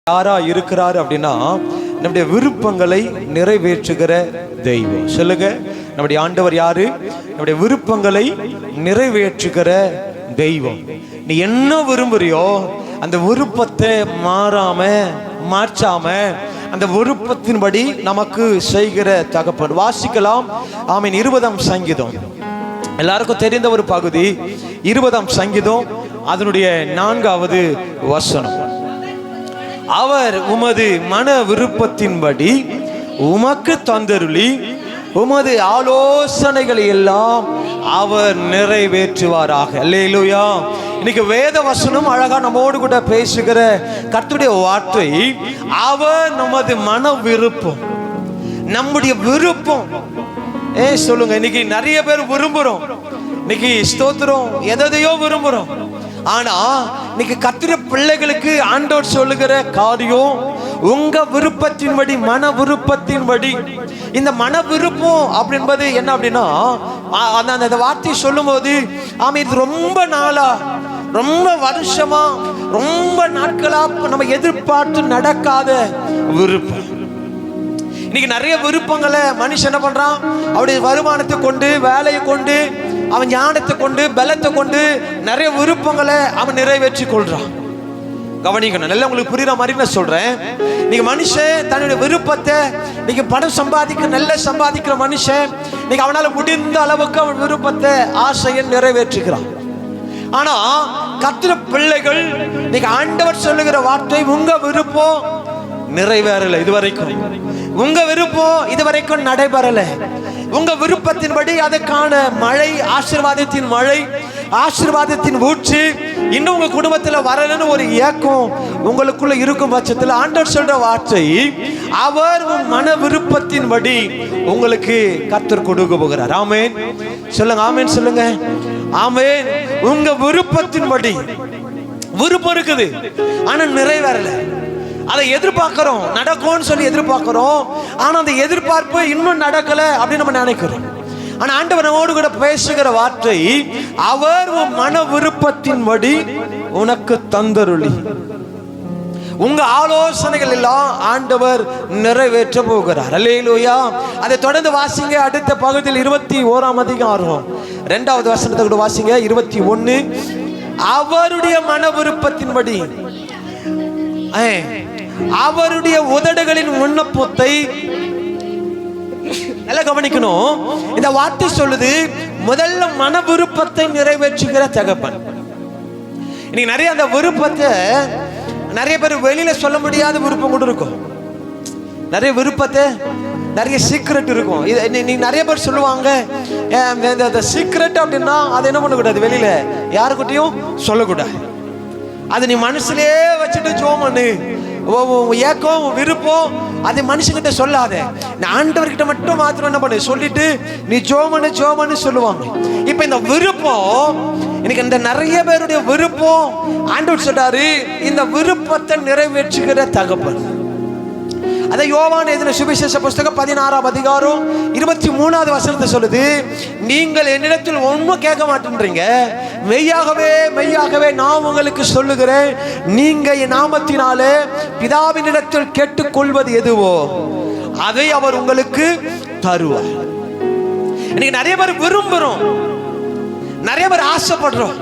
யாரா இருக்கிறாரு அப்படின்னா, நம்முடைய விருப்பங்களை நிறைவேற்றுகிற தெய்வம். சொல்லுங்க, நம்முடைய ஆண்டவர் யாரு? நம்முடைய விருப்பங்களை நிறைவேற்றுகிற தெய்வம். நீ என்ன விரும்புறியோ அந்த விருப்பத்தை மாற்றாம அந்த விருப்பத்தின்படி நமக்கு செய்கிற தகப்பன். வாசிக்கலாம். ஆமீன். 20ஆம் சங்கீதம் எல்லாருக்கும் தெரிந்த ஒரு பகுதி. 20ஆம் சங்கீதம் அதனுடைய 4வது வசனம். அவர் உமது மன விருப்பத்தின்படி உமக்கு தந்தருளி உமது ஆலோசனைகளை எல்லாம் அவர் நிறைவேற்றுவாராக. அல்லேலூயா. இன்னைக்கு வேத வசனம் அழகா நம்மோடு கூட பேசுகிற கர்த்தருடைய வார்த்தை. அவர் நமது மன விருப்பம், நம்முடைய விருப்பம். சொல்லுங்க, இன்னைக்கு நிறைய பேர் விரும்புறோம். இன்னைக்கு ஸ்தோத்திரம் எதையோ விரும்புறோம். ஆனா இன்னைக்கு கர்த்தருடைய பிள்ளைகளுக்கு ஆண்டவர் சொல்லுகிற காரியம் உங்க விருப்பத்தின்படி, மன விருப்பத்தின்படி. இந்த மன விருப்பம் அப்படின்பது என்ன அப்படின்னா, அந்த வார்த்தை சொல்லும் போது இது ரொம்ப நாளா, ரொம்ப வருஷமா, ரொம்ப நாட்களா நம்ம எதிர்பார்த்து நடக்காத விருப்பம். இன்னைக்கு நிறைய விருப்பங்களை மனுஷன் என்ன பண்றான்? அவருடைய வருமானத்தை கொண்டு, வேலையை கொண்டு, அவன் ஞானத்தை கொண்டு, பலத்தை கொண்டு நிறைய விருப்பங்களை அவன் நிறைவேற்றி கொள்றான். கவனிக்கணும், நல்லா உங்களுக்கு புரியுற மாதிரி நான் சொல்றேன். நீங்க மனுஷன் தன்னுடைய விருப்பத்தை, நீங்க பணம் சம்பாதிக்க, நல்ல சம்பாதிக்கிற மனுஷன் நீங்க அவனால முடிந்த அளவுக்கு அவன் விருப்பத்தை, ஆசையை நிறைவேற்றுகிறான். ஆனா கர்த்தருடைய பிள்ளைகள், நீங்க ஆண்டவர் சொல்லுகிற வார்த்தை, உங்க விருப்பம் நிறைவேறல இதுவரைக்கும், உங்க விருப்பம் இதுவரைக்கும் நடைபெறல. உங்க விருப்பத்தின்படி அதுக்கான மழை, ஆசீர்வாதத்தின் மழை, ஆசீர்வாதத்தின் ஊற்று இன்னும் உங்க குடும்பத்தில் வரலன்னு ஒரு ஏக்கம் உங்களுக்குள்ள இருக்கும் பட்சத்தில் ஆண்டவர் சொல்ற வார்த்தை, அவர் மன விருப்பத்தின்படி உங்களுக்கு கர்த்தர் கொடுக்க போகிறார். ஆமென் சொல்லுங்க, ஆமென் சொல்லுங்க, ஆமென். உங்க விருப்பத்தின்படி விருப்பம் இருக்குது, ஆனா நிறைவேறல. அதை எதிர்பார்க்கிறோம், நடக்கும்னு சொல்லி எதிர்பார்க்கிறோம். ஆனா அந்த எதிர்பார்ப்பு இன்னும் நடக்கல அப்படின்னு நம்ம நினைக்கிறோம். ஆனா ஆண்டவர் நம்மோடு கூட பேசுகிற வார்த்தை, அவர் மன விருப்பத்தின்படி உனக்கு தந்தருளி உங்க ஆலோசனைகள் எல்லாம் ஆண்டவர் நிறைவேற்ற போகிறார். அல்லேலூயா. அதை தொடர்ந்து வாசிங்க. அடுத்த பகுதியில் 21ஆம் அதிகாரம் 2வது வசனத்தை கூட வாசிங்க. 21. அவருடைய மன விருப்பத்தின்படி அவருடைய உதடுகளின் விண்ணப்பத்தை நல்லா கவனிக்கணும். இந்த வார்த்தை சொல்லுது, முதல்ல மன விருப்பத்தை நிறைவேற்றுகிற தகப்பன். இன்னைக்கு நிறைய அந்த விருப்பத்தை நிறைய பேர் வெளியில சொல்ல முடியாத விருப்பம் கூட இருக்கும். நிறைய விருப்பத்தை, நிறைய சீக்ரெட் இருக்கும். நீ நிறைய பேர் சொல்லுவாங்க, சீக்ரெட் அப்படின்னா அது என்ன பண்ணக்கூடாது, வெளியில யாருக்கிட்டையும் சொல்லக்கூடாது. அது நீ மனசுலயே வச்சுட்டு ஜெபம் பண்ணு. ஏக்கம், விருப்பம் அது மனுஷங்கிட்ட சொல்லாத. ஆண்டவர்கிட்ட மட்டும் மாத்திரம் என்ன பண்ணு, சொல்லிட்டு நீ ஜெபம் சொல்லுவாங்க. இப்ப இந்த விருப்பம், இன்னைக்கு இந்த நிறைய பேருடைய விருப்பம் ஆண்டவர் சொல்றாரு, இந்த விருப்பத்தை நிறைவேற்றுகிற தகப்பன். அதை யோவான் எழுதின சுவிசேஷ புஸ்தகம் 16ஆம் அதிகாரம் 23வது வசனத்தை சொல்லுது, நீங்கள் என்னிடத்தில் ஒன்றும் கேட்க மாட்டேன்றீங்க, மெய்யாகவே நான் உங்களுக்கு சொல்லுகிறேன், நீங்க என் நாமத்தினாலே பிதாவினிடத்தில் கேட்டுக்கொள்வது எதுவோ அதை அவர் உங்களுக்கு தருவார். இன்னைக்கு நிறைய பேர் விரும்புறோம், நிறைய பேர் ஆசைப்படுறோம்.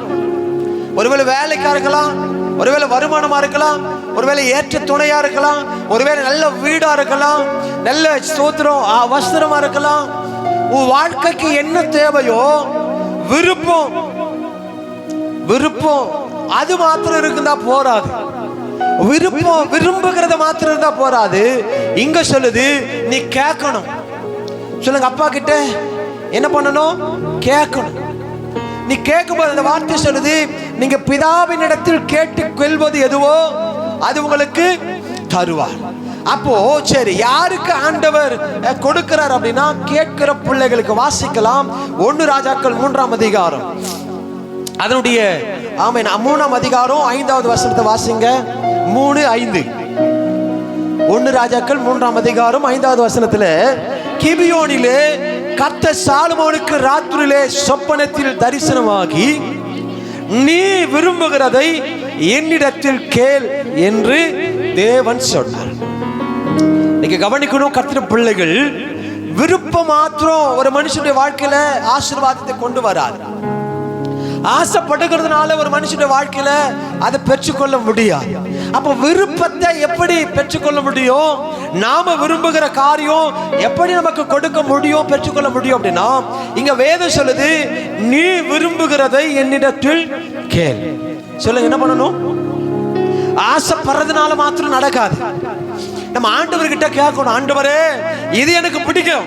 ஒருவேளை வேலைக்கா இருக்கலாம், ஒருவேளை வருமானமா இருக்கலாம், ஒருவேளை ஏற்ற துணையா இருக்கலாம், ஒருவேளை நல்ல வீடா இருக்கலாம், நல்ல ஸ்தோத்திரம் வஸ்திரமா இருக்கலாம். உன் வாழ்க்கைக்கு என்ன தேவையோ விருப்பம் அது மாத்திரம் இருந்தா போராது. விருப்பம் விரும்புகிறத மாத்திரம் இருந்தா போராது. இங்க சொல்லுது, நீ கேட்கணும். சொல்லுங்க, அப்பா கிட்ட என்ன பண்ணணும்? கேட்கணும். நீ கேட்கும்போது அந்த வார்த்தை சொல்லுது, நீங்க பிதாவின் இடத்தில் கேட்டுக்கொள்வது எதுவோ அது உங்களுக்கு தருவார். அப்போ சரி, யாருக்கு ஆண்டவர் கொடுக்கிறார் அப்படின்னா, கேட்கிற பிள்ளைகளுக்கு. வாசிக்கலாம் 1 ராஜாக்கள் 3ஆம் அதிகாரம் அதனுடைய 3ஆம் அதிகாரம் 5வது வசனத்தை வாசிங்க. 3:5. 1 ராஜாக்கள் 3ஆம் அதிகாரம் 5வது வசனத்துல, கிபியோனிலே கர்த்தர் சாலமோனுக்கு ராத்திரியிலே சொப்பனத்தில் தரிசனமாகி, நீ விரும்புகிறதை என்னிடத்தில் கேள் என்று தேவன் சொன்னார். நீங்க கவனிக்கணும், கர்த்தருடைய பிள்ளைகள், விருப்பம் மாத்திரம் ஒரு மனுஷனுடைய வாழ்க்கையில ஆசீர்வாதத்தை கொண்டு வராது. ஆசைப்படுகிறதுனால ஒரு மனுஷனுடைய வாழ்க்கையில அதை பெற்றுக்கொள்ள முடியாது. அப்ப விருப்பத்தை எப்படி பெற்றுக்கொள்ள முடியும்? நாம விரும்புகிற காரியம் எப்படி நமக்கு கொடுக்க முடியும், பெற்றுக்கொள்ள முடியும் அப்படின்னா, இங்க வேதம் சொல்லுது, நீ விரும்புகிறதை என்னிடத்தில் கேள். சொல்லுங்க, என்ன பண்ணணும்? ஆசைப்படுறதுனால மாத்திரம் நடக்காது. நம்ம ஆண்டவர்கிட்ட கேட்கணும், ஆண்டவரே இது எனக்கு பிடிக்கும்,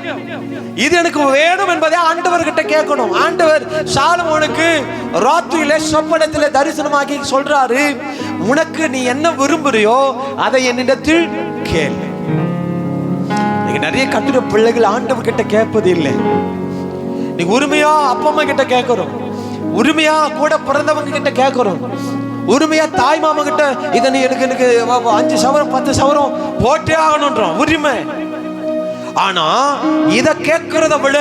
இது எனக்கு வேணும் என்பதை ஆண்டவர்கிட்ட கேட்கணும். ஆண்டவர் சாலமோனுக்கு ராத்திரியில சொப்பனத்திலே தரிசனமாகி சொல்றாரு, உனக்கு நீ என்ன விரும்புறியோ அதை என்னிடத்தில் கேள். நீங்க நிறைய கத்துற பிள்ளைகள் ஆண்டவர் கிட்ட கேட்பது இல்லை. நீங்க உரிமையா அப்பா அம்மா கிட்ட கேட்கிறோம், உரிமையா கூட பிறந்தவங்க கிட்ட கேட்கிறோம், உரிமையா தாய் மாமா கிட்ட இதை நீ எனக்கு 5 சவரம் 10 சவரம் போட்டே ஆகணும்ன்றோம், உரிமை. ஆனா இத கேட்கறத விட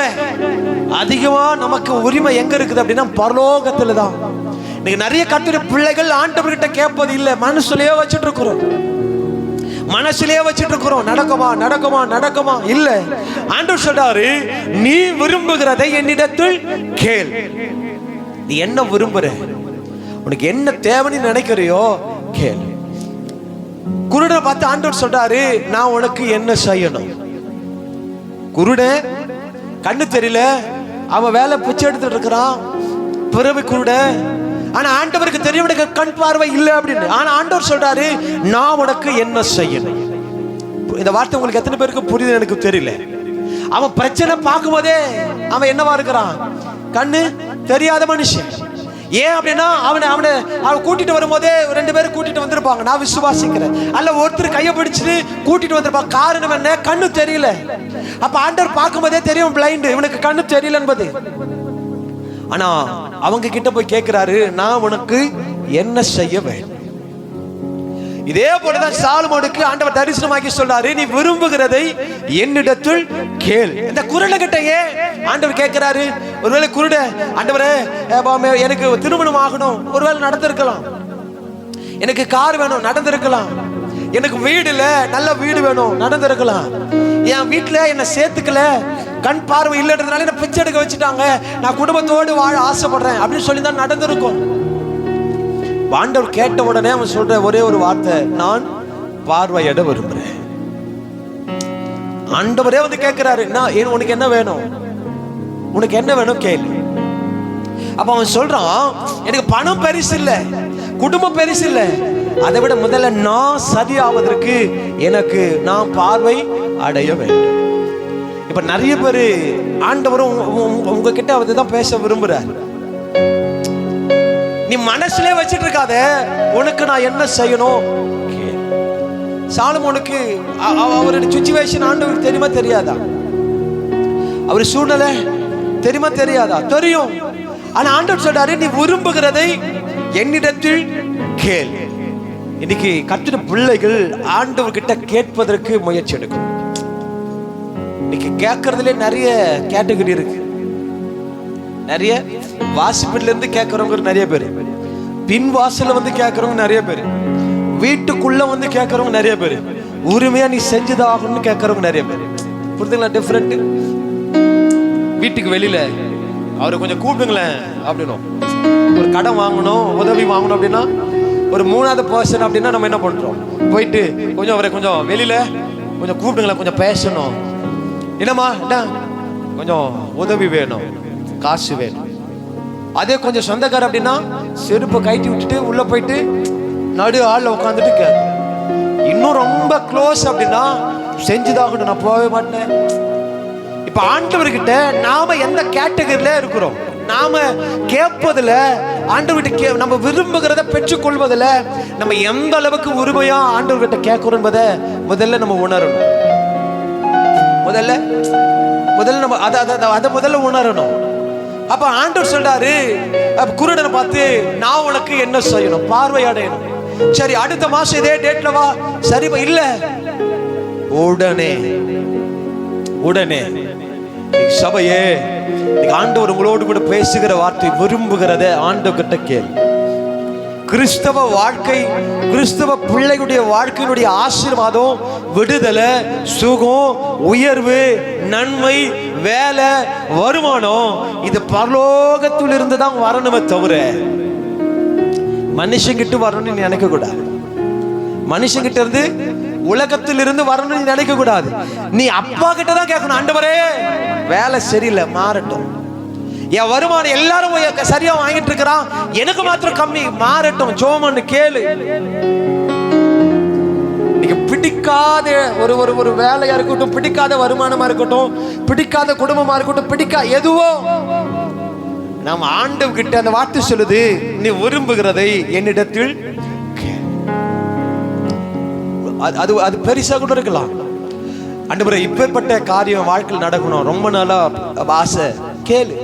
அதிகமா நமக்கு உரிமை எங்க இருக்குது அப்படின்னா பரலோகத்துல தான். இன்னைக்கு நிறைய கத்துற பிள்ளைகள் ஆண்டவர்கிட்ட கேட்பது இல்லை, மனசுலயே வச்சுட்டு இருக்கிறோம், மனசுலயே வச்சுட்டு இருக்கிறோம். நடக்குமா நடக்குமா நடக்குமா இல்ல. ஆண்டவர் சொல்றாரு, நீ விரும்புகிறதை என்னிடத்தில் கேள். நீ என்ன விரும்புற, உனக்கு என்ன தேவைன்னு நினைக்கிறியோ கேள். குருடனை பார்த்து ஆண்டவர் சொல்றாரு, நான் உனக்கு என்ன செய்யணும்? குருடன், கண்ணு தெரியல, அவன் வேலை பிச்சை எடுத்துட்டு இருக்கிறான், பிறவி குருடன். ஆனா ஆண்டவருக்கு தெரியும் கண் பார்வை இல்லை அப்படின்னு. ஆனா ஆண்டவர் சொல்றாரு, நான் உனக்கு என்ன செய்யணும்? இந்த வார்த்தை உங்களுக்கு எத்தனை பேருக்கு புரியுது எனக்கு தெரியல. அவன் பிரச்சனை பார்க்கும் போதே அவன் என்னவா இருக்கிறான்? கண்ணு தெரியாத மனுஷன். ஏன் அப்படின்னா அவன் கூட்டிட்டு வரும்போதே 2 பேரும் கூட்டிட்டு வந்திருப்பாங்க, நான் விசுவாசிக்கிறேன். அல்ல ஒருத்தர் கையை பிடிச்சிட்டு கூட்டிட்டு வந்திருப்பாங்க. காரணம் என்ன? கண்ணு தெரியல. அப்ப ஆண்டவர் பார்க்கும் போதே தெரியும் பிளைண்ட், இவனுக்கு கண்ணு தெரியல என்பது. ஆனா அவங்க கிட்ட போய் கேட்கிறாரு, நான் உனக்கு என்ன செய்ய வேண்டும்? இதே போலதான் சாலமோனுக்கு ஆண்டவர் தரிசனமாக்கி சொல்றாரு, நீ விரும்புகிறதை என்னிடத்தில் கேள். இந்த குருட கிட்ட ஏன் ஆண்டவர் கேட்கிறாரு? ஒருவேளை குருட, ஆண்டவரே எனக்கு திருமணம் ஆகணும், ஒருவேளை நடந்திருக்கலாம். எனக்கு கார் வேணும், நடந்திருக்கலாம். எனக்கு வீடு இல்ல, நல்ல வீடு வேணும், நடந்திருக்கலாம். என் வீட்டுல என்ன சேர்த்துக்கல, கண் பார்வை இல்லைன்றதுனால என்ன பிச்சை எடுக்க வச்சுட்டாங்க, நான் குடும்பத்தோடு வாழ ஆசைப்படுறேன் அப்படின்னு சொல்லி தான் நடந்திருக்கும். ஆண்டவர் கேட்ட உடனே அவன் சொல்ற ஒரே ஒரு வார்த்தை, நான் பார்வையிட விரும்புறேன். ஆண்டவரே வந்து கேட்கிறாரு, உனக்கு என்ன வேணும், உனக்கு என்ன வேணும் கேளு. அப்ப அவன் சொல்றான், எனக்கு பணம் பெருசு இல்ல, குடும்பம் பெருசு இல்ல, அதை விட முதல்ல நான் சரியாவதற்கு எனக்கு நான் பார்வை அடைய வேண்டும். இப்ப நிறைய பேரு ஆண்டவரும் உங்ககிட்ட அவர்தான் பேச விரும்புறாரு. நீ மனசுல வச்சிட்டு இருக்காத, உனக்கு நான் என்ன செய்யணும்? சாலமோனுக்கு அவருடைய சிச்சுவேஷன் ஆண்டவருக்கு தெரியுமா தெரியாதா? அவர் சூழ்நிலை தெரியுமா தெரியாதா? தெரியும். ஆனா ஆண்டவர் சொல்றாரு, நீ விரும்புகிறதை என்னிடத்தில் கேள். இன்னைக்கு கர்த்தருடைய பிள்ளைகள் ஆண்டவர் கிட்ட கேட்பதற்கு முயற்சி எடுக்கும். இன்னைக்கு கேட்கறதுல நிறைய கேட்டகரி இருக்கு. நிறைய வாசிப்பில இருந்து கேட்கறவங்க நிறைய பேர், பின் வாசல்ல வந்து கேட்கறவங்க நிறைய பேர், வீட்டுக்குள்ள வந்து கேட்கறவங்க நிறைய பேர், உரிமையா நீ செஞ்சுதாகணும்னு கேட்கறவங்க நிறைய பேர். புரியுதுங்களா டிஃபரெண்ட்? வீட்டுக்கு வெளியில அவரை கொஞ்சம் கூப்பிடுங்களேன் அப்படின்னும், ஒரு கடன் வாங்கணும், உதவி வாங்கணும் அப்படின்னா, ஒரு 3வது பர்சன் அப்படின்னா நம்ம என்ன பண்றோம்? போயிட்டு கொஞ்சம் அவரை கொஞ்சம் வெளியில கொஞ்சம் கூப்பிடுங்களேன், கொஞ்சம் பேசணும், என்னம்மா கொஞ்சம் உதவி வேணும், காசு வேணும். அதே கொஞ்சம் சொந்தக்கார அப்படின்னா செருப்பை கழட்டி விட்டுட்டு உள்ள போயிட்டு நடு ஆள்ல உட்காந்துட்டு கேட்கும். இன்னும் ரொம்ப க்ளோஸ் அப்படின்னா செஞ்சுதாகட்டும், நான் போகவே மாட்டேன். இப்ப ஆண்டவர்கிட்ட நாம எந்த கேட்டகரியில இருக்கிறோம்? நாம கேட்பதுல, ஆண்டவர்கிட்ட நம்ம விரும்புகிறத பெற்றுக்கொள்வதில் நம்ம எந்த அளவுக்கு உரிமையா ஆண்டவர்கிட்ட கேட்கிறோம் என்பதை முதல்ல நம்ம உணரணும். முதல்ல நம்ம அதை முதல்ல உணரணும். அப்ப ஆண்டவர் சொல்றாரு குருடனை பார்த்து, நான் உனக்கு என்ன செய்யணும்? பார்வை அடையணும். சரி, அடுத்த மாசம் இதே டேட்ல வா. சரி, இல்ல, உடனே சபையே, ஆண்டவர் உங்களோடு கூட பேசுகிற வார்த்தை, விரும்புகிறத ஆண்டவர் கிட்ட கேள். கிறிஸ்தவ வாழ்க்கை, கிறிஸ்தவ பிள்ளைகளுடைய வாழ்க்கையினுடைய ஆசீர்வாதம், விடுதலை, சுகம், உயர்வு, நன்மை, வேலை, வருமானம், இது பரலோகத்தில் இருந்து தான் வரணுமே தவிர மனுஷங்கிட்ட வரணும்னு நினைக்க கூடாது. மனுஷங்கிட்ட இருந்து, உலகத்தில் இருந்து வரணும்னு நினைக்க கூடாது. நீ அப்பா கிட்ட தான் கேட்கணும், ஆண்டவரே வேலை சரியில்லை மாறட்டும், என் வருமானம் எல்லாரும் சரியா வாங்கிட்டு இருக்கிறான், எனக்கு மாத்திரம் கம்மி, மாறட்டும், ஜோமன்னு கேளு. நீங்க பிடிக்காத ஒரு வேலையா இருக்கட்டும், பிடிக்காத வருமானமா இருக்கட்டும், பிடிக்காத குடும்பமா இருக்கட்டும், எதுவோ நாம் ஆண்டவர்கிட்ட அந்த வார்த்தை சொல்லுது, நீ விரும்புகிறதை என்னிடத்தில். அது அது பெருசா கூட இருக்கலாம். ஆண்டவரே இப்பேற்பட்ட காரியம் வாழ்க்கையில் நடக்கணும், ரொம்ப நாளா ஆசை, கேளு.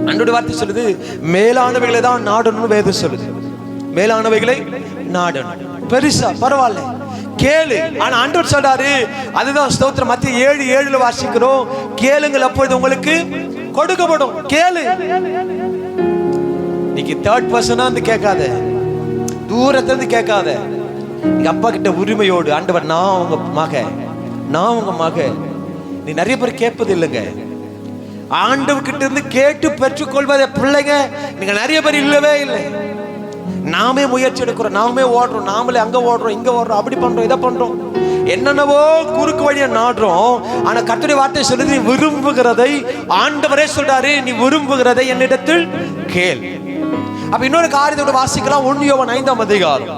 ஆண்டவருடைய வார்த்தை சொல்லுது, மேலானவைகளை தான் நாடணும் வேதம் சொல்லுது. மேலானவைகளை நாடணும், பெருசா பரவாயில்ல கேளு. ஆனா ஆண்டவர் சொல்றாரு, அதுதான் ஸ்தோத்திரம். மத்திய 7:7 வாசிக்கிறோம், கேளுங்கள் அப்பொழுது உங்களுக்கு கொடுக்கப்படும். கேளு. நீங்க தேர்ட் பர்சனா வந்து கேட்காத, தூரத்துல இருந்து கேட்காத, எங்க அப்பா கிட்ட உரிமையோடு, ஆண்டவர் நான் உங்க மக, நான் உங்க மக. நீ நிறைய பேர் கேட்பது இல்லைங்க. ஆண்டவர் கிட்ட இருந்து கேட்டு பெற்றுக்கொள்வதே பிள்ளைங்க நீங்க நிறைய பேர் இல்லவே இல்லை. நாமே முயற்சி எடுக்கிறோம், நாமே ஓடுறோம், நாமளே அங்க ஓடுறோம், இங்க ஓடுறோம், அப்படி பண்றோம், இதை பண்றோம், என்னென்னவோ குறுக்கு வழியா நாடுறோம். ஆனா கர்த்தருடைய வார்த்தை சொல்லுது, நீ விரும்புகிறதை, ஆண்டவரே சொல்றாரு, நீ விரும்புகிறதை என்னிடத்தில் கேள். அப்ப இன்னொரு காரியத்தோட வாசிக்கலாம். 1 யோவான் 5ஆம் அதிகாரம்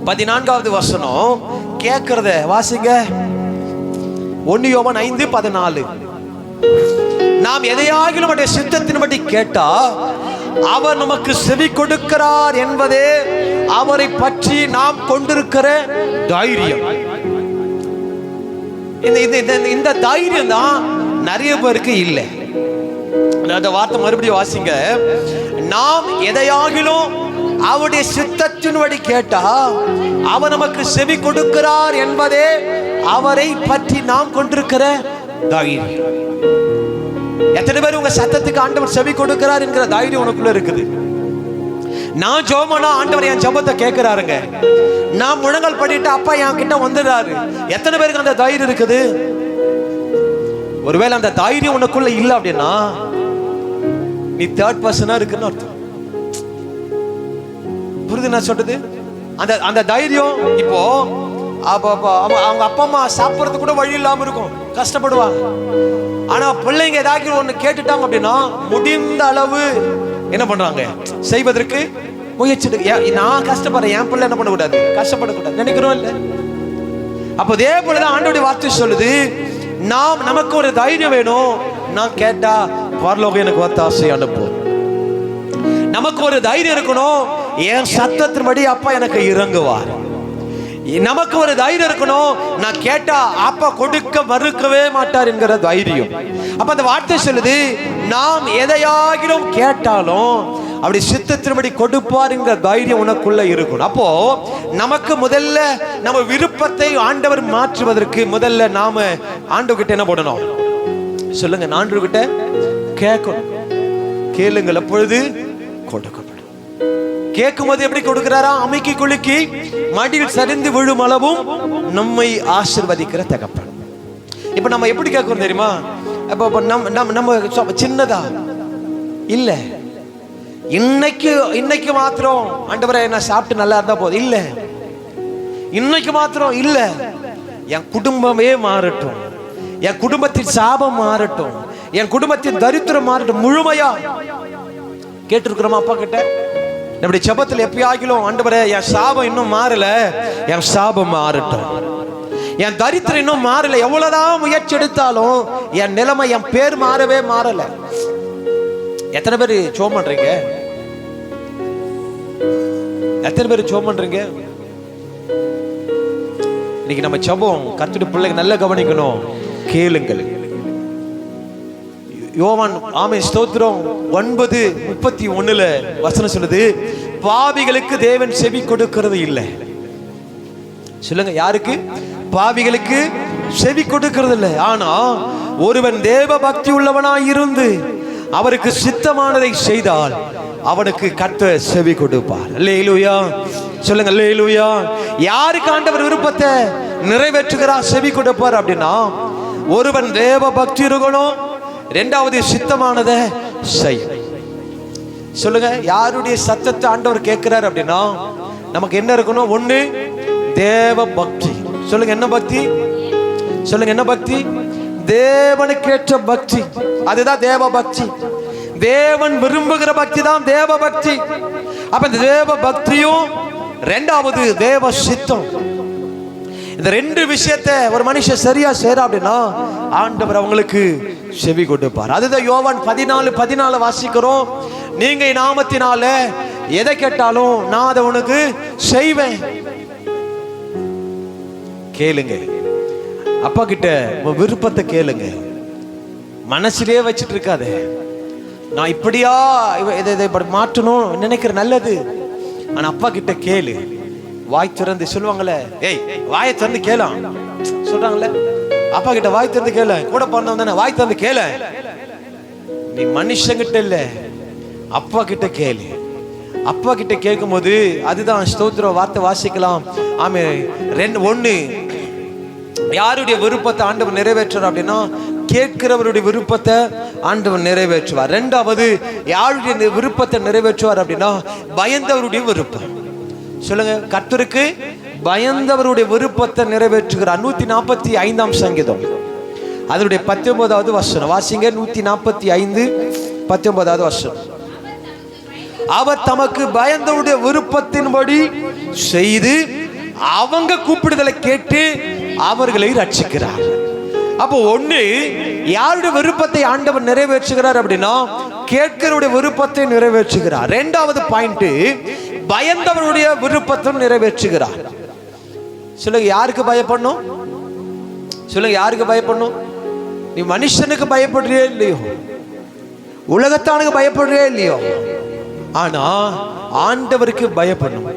14வது வசனம். கேட்கிறத வாசிங்க. 1 யோவான் 5:14. நாம் எதையாகிலும் அவருடைய சித்தத்தின்படி கேட்டா அவர் நமக்கு செவி கொடுக்கிறார் என்பதே அவரை பற்றி நாம் கொண்டிருக்கிற தைரியம். இந்த தைரியம் தான் நிறைய பேருக்கு இல்லை. அந்த வார்த்தை மறுபடியும் வாசிங்க. நாம் எதையாகிலும் அவருடைய சித்தத்தின்படி கேட்டா அவர் நமக்கு செவி கொடுக்கிறார் என்பதே அவரை பற்றி நாம் கொண்டிருக்கிற தைரியம். எத்தனை பேர் உங்க சத்தத்துக்கு ஆண்டவர் செவி கொடுக்கிறார் என்கிற தைரியம் உனக்குள்ள இருக்குது? நான் ஜெபம்னா ஆண்டவர் என் ஜெபத்தை கேட்கிறாருங்க. நான் முழங்கால் படிட்டு அப்பா என் கிட்ட வந்துடுறாரு. எத்தனை பேருக்கு அந்த தைரியம் இருக்குது? ஒருவேளை அந்த தைரியம் உனக்குள்ள இல்லை அப்படின்னா நீ தேர்ட் பர்சனா இருக்குன்னு அர்த்தம். புரியுது நான் சொல்றது? அந்த தைரியம் இப்போ அவங்க அப்பா அம்மா சாப்பிட்றதுக்கு கூட வழி இல்லாம இருக்கும், கஷ்டப்படுவாங்க. ஆனா பிள்ளைங்க ஏதாவது ஒண்ணு கேட்டுட்டாங்க அப்படின்னா முடிந்த அளவு என்ன பண்றாங்க, செய்வதற்கு முயற்சி. நான் கஷ்டப்படுறேன், என் பிள்ளை என்ன பண்ணக்கூடாது, கஷ்டப்படக்கூடாது நினைக்கிறோம் இல்ல? அப்போ அதே போலதான் ஆண்டவருடைய வார்த்தை சொல்லுது, நமக்கு ஒரு தைரியம் வேணும். நான் கேட்டா பரலோகம் எனக்கு ஒத்தாசை அனுப்பும். நமக்கு ஒரு தைரியம் இருக்கணும், என் சத்தத்தின்படி அப்பா எனக்கு இறங்குவார். நமக்கு ஒரு தைரியம் இருக்கணும், நான் கேட்டா அப்பா கொடுக்க மறுக்கவே மாட்டார் என்கிற தைரியம். அப்ப அந்த வார்த்தை சொல்லுது, நாம் எதையாகிலும் கேட்டாலும் அப்படி சித்தத்தின்படி கொடுப்பார் என்கிற தைரியம் உனக்குள்ள இருக்கணும். அப்போ நமக்கு முதல்ல நம்ம விருப்பத்தை ஆண்டவர் மாற்றுவதற்கு முதல்ல நாம ஆண்டவர்கிட்ட என்ன பண்ணணும் சொல்லுங்க? ஆண்டவர்கிட்ட கேட்கணும். கேளுங்கள் அப்பொழுது கொடுக்கப்படும். கேட்கும் போது எப்படி கொடுக்கிறாரா? அமைக்கி குலுக்கி மடியில் சரிந்து விழும் அளவும் நம்மை ஆசீர்வதிக்கிற தகப்பன். இப்ப நம்ம எப்படி கேட்கிறோம் தெரியுமா? நம்ம சின்னதா இல்ல, இன்னைக்கு மாத்திரம் ஆண்டவரே நான் சாப்பிட்டு நல்லா இருந்தா போதும் இல்ல, இன்னைக்கு மாத்திரம் இல்ல, என் குடும்பமே மாறட்டும், என் குடும்பத்தின் சாபம் மாறட்டும், என் குடும்பத்தின் தரித்திரம் மாறட்டும். முழுமையா கேட்டிருக்கிறோமா அப்பா கிட்ட? நம்முடைய ஜெபத்தில் எப்பயாகிலும் ஆண்டவரே என் சாபம் இன்னும் மாறல, என் சாபம் மாறட்டும், என் தரித்திரம் இன்னும் மாறல, எவ்வளவுதான் முயற்சி எடுத்தாலும் என் நிலைமை, என் பேர் மாறவே மாறல. எத்தனை பேர் ஜெபம் பண்றீங்க? எத்தனை பேர் ஜெபம் பண்றீங்க? இன்னைக்கு நம்ம ஜெபம் கர்த்தருடைய பிள்ளைங்க நல்லா கவனிக்கணும். கேளுங்கள். யோவான் ஆமென் ஸ்தோத்திரம் 9:31 வசனம் சொல்லுது, பாவிகளுக்கு தேவன் செவி கொடுக்கிறது இல்லை. சொல்லுங்க, யாருக்கு? பாவிகளுக்கு செவி கொடுக்கிறது இல்லை. ஆனா ஒருவன் தேவ பக்தி உள்ளவனாய் இருந்து அவருக்கு சித்தமானதை செய்தால் அவனுக்கு கர்த்தர் செவி கொடுப்பார். அல்லேலூயா சொல்லுங்க, அல்லேலூயா. யாருக்கு ஆண்டவர் விருப்பத்தை நிறைவேற்றுகிறார், செவி கொடுப்பார் அப்படின்னா, ஒருவன் தேவ பக்தி இருக்கணும், இரண்டாவது சித்தமானதை செய். சொல்லுங்க, யாருடைய சத்தத்தை ஆண்டவர் கேட்கிறார் அப்படின்னா நமக்கு என்ன இருக்கணும்? ஒண்ணு தேவ பக்தி. சொல்லுங்க, என்ன பக்தி? சொல்லுங்க, என்ன பக்தி? தேவனுக்கேற்ற பக்தி, அதுதான் தேவ பக்தி. தேவன் விரும்புகிற பக்தி தான் தேவ பக்தி. அப்ப இந்த தேவ பக்தியும் இரண்டாவது தேவ சித்தம், இந்த ரெண்டு விஷயத்தை ஒரு மனுஷன் சரியா செய்யறா அப்படின்னா ஆண்டவர் அவங்களுக்கு செவி கொடுப்பார். அதுதான் யோவான் 14:14 வாசிக்கிறோம். நீங்க நாமத்தினால எதை கேட்டாலும் நான் அதை உனக்கு செய்வேன். கேளுங்க, அப்பா கிட்ட விருப்பத்தை கேளுங்க. மனசிலேயே வச்சிட்டு இருக்காத, நான் இப்படியா இதை மாற்றணும் நினைக்கிற நல்லது. ஆனா அப்பா கிட்ட கேளு, வாய் திறந்து. சொல்லுவாங்கல்ல, ஏய் வாயை திறந்து கேளாம் சொல்றாங்கல்ல, அப்பா கிட்ட வாய் திறந்து கேள. கூட பிறந்தவன் தானே, வாய் திறந்து கேள. நீ மனுஷங்கிட்ட இல்ல, அப்பா கிட்ட கேளு. அப்பா கிட்ட கேட்கும் போது அதுதான் ஸ்தோத்திர வார்த்தை வாசிக்கலாம். ஆமே, ஒண்ணு யாருடைய விருப்பத்தை ஆண்டவர் நிறைவேற்றார் அப்படின்னா கேட்கிறவருடைய விருப்பத்தை ஆண்டவர் நிறைவேற்றுவார். இரண்டாவது யாருடைய விருப்பத்தை நிறைவேற்றுவார் அப்படின்னா பயந்தவருடைய விருப்பம். சொல்லுங்க, கர்த்தருக்கு பயந்தவருடைய விருப்பத்தை நிறைவேற்றுகிறார். 145ஆம் சங்கீதம் அதனுடைய 19வது வசனம் வாசிங்க. 145:19 வசனம். அவர் தமக்கு பயந்தவருடைய விருப்பத்தின்படி செய்து அவங்க கூப்பிடுதலை கேட்டு அவர்களை ரட்சிக்கிறார். அப்போ ஒண்ணு யாருடைய விருப்பத்தை ஆண்டவர் நிறைவேற்றுகிறார் அப்படின்னா கேட்கிறவருடைய விருப்பத்தை நிறைவேற்றுகிறார். இரண்டாவது பாயிண்ட், பயந்தவருடைய விருப்பத்தை நிறைவேற்றுகிறார். சொல்லுங்க, யாருக்கு பயப்படணும்? சொல்லுங்க, யாருக்கு பயப்படணும்? நீ மனுஷனுக்கு பயப்படுறியே இல்லையோ, உலகத்தானுக்கு பயப்படுறியே இல்லையோ, ஆனா ஆண்டவருக்கு பயப்படணும்.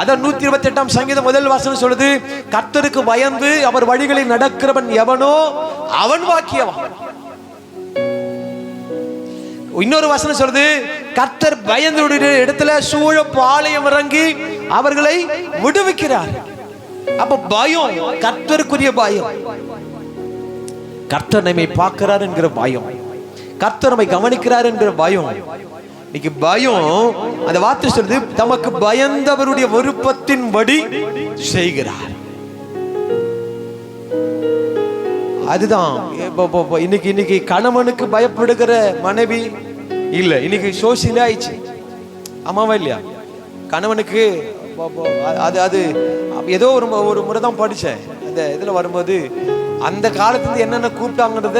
அதான் 128ஆம் சங்கீதம் முதல் வசனம் சொல்லுது, கர்த்தருக்கு பயந்து அவர் வழிகளில் நடக்கிறவன் எவனோ அவன் பாக்கியவான். இன்னொரு வசனம் சொல்லுது, கர்த்தர் பயந்து இடத்துல சூழ பாளையம் இறங்கி அவர்களை விடுவிக்கிறார். அப்ப பயம் கர்த்தருக்குரிய பயம், கர்த்தர் நம்மை பார்க்கிறார் என்கிற பயம், கர்த்தர் நம்மை கவனிக்கிறார் என்கிற பயம். இன்னைக்கு பயம், அந்த வார்த்தை சொல்றது தமக்கு பயந்தவருடைய விருப்பத்தின்படி செய்கிறார். அதுதான் இன்னைக்கு கணவனுக்கு பயப்படுகிற மனைவி இல்ல, இன்னைக்கு சோசியல் ஆயிடுச்சு. ஆமாவா இல்லையா? கணவனுக்கு அது ஏதோ ஒரு முறை தான் படிச்சேன், அந்த இதுல வரும்போது அந்த காலத்துல என்னென்ன கூப்பிட்டாங்கிறத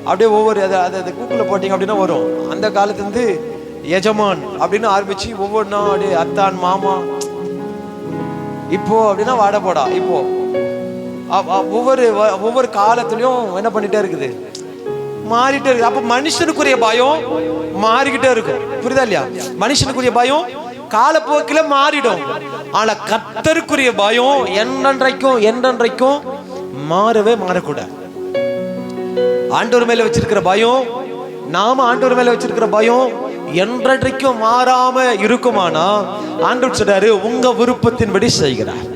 அப்படியே ஒவ்வொரு அதை கூப்பிட போட்டீங்க அப்படின்னா வரும். அந்த காலத்துல எஜமான் அப்படின்னு ஆரம்பிச்சு ஒவ்வொன்றா அப்படியே அத்தான் மாமா, இப்போ அப்படின்னா வாட போடா. இப்போ ஒவ்வொரு காலத்திலையும் என்ன பண்ணிட்டே இருக்குது, மாறிட்டே இருக்கு. அப்ப மனுஷனுக்குரிய பயம் மாறிக்கிட்டே இருக்கும். புரியுதா இல்லையா? மனுஷனுக்குரிய பயம் காலப்போக்கில மாறிடும். ஆனா கர்த்தருக்குரிய பயம் என்றென்றைக்கும் மாறவே மாறக்கூடாது. ஆண்டவர் மேல வச்சிருக்கிற பயம், நாம ஆண்டவர் மேல வச்சிருக்கிற பயம் என்றைக்கும் மாறாம இருக்குமானா ஆண்டவர் சொல்றாரு உங்க விருப்பத்தின்படி செய்கிறார்.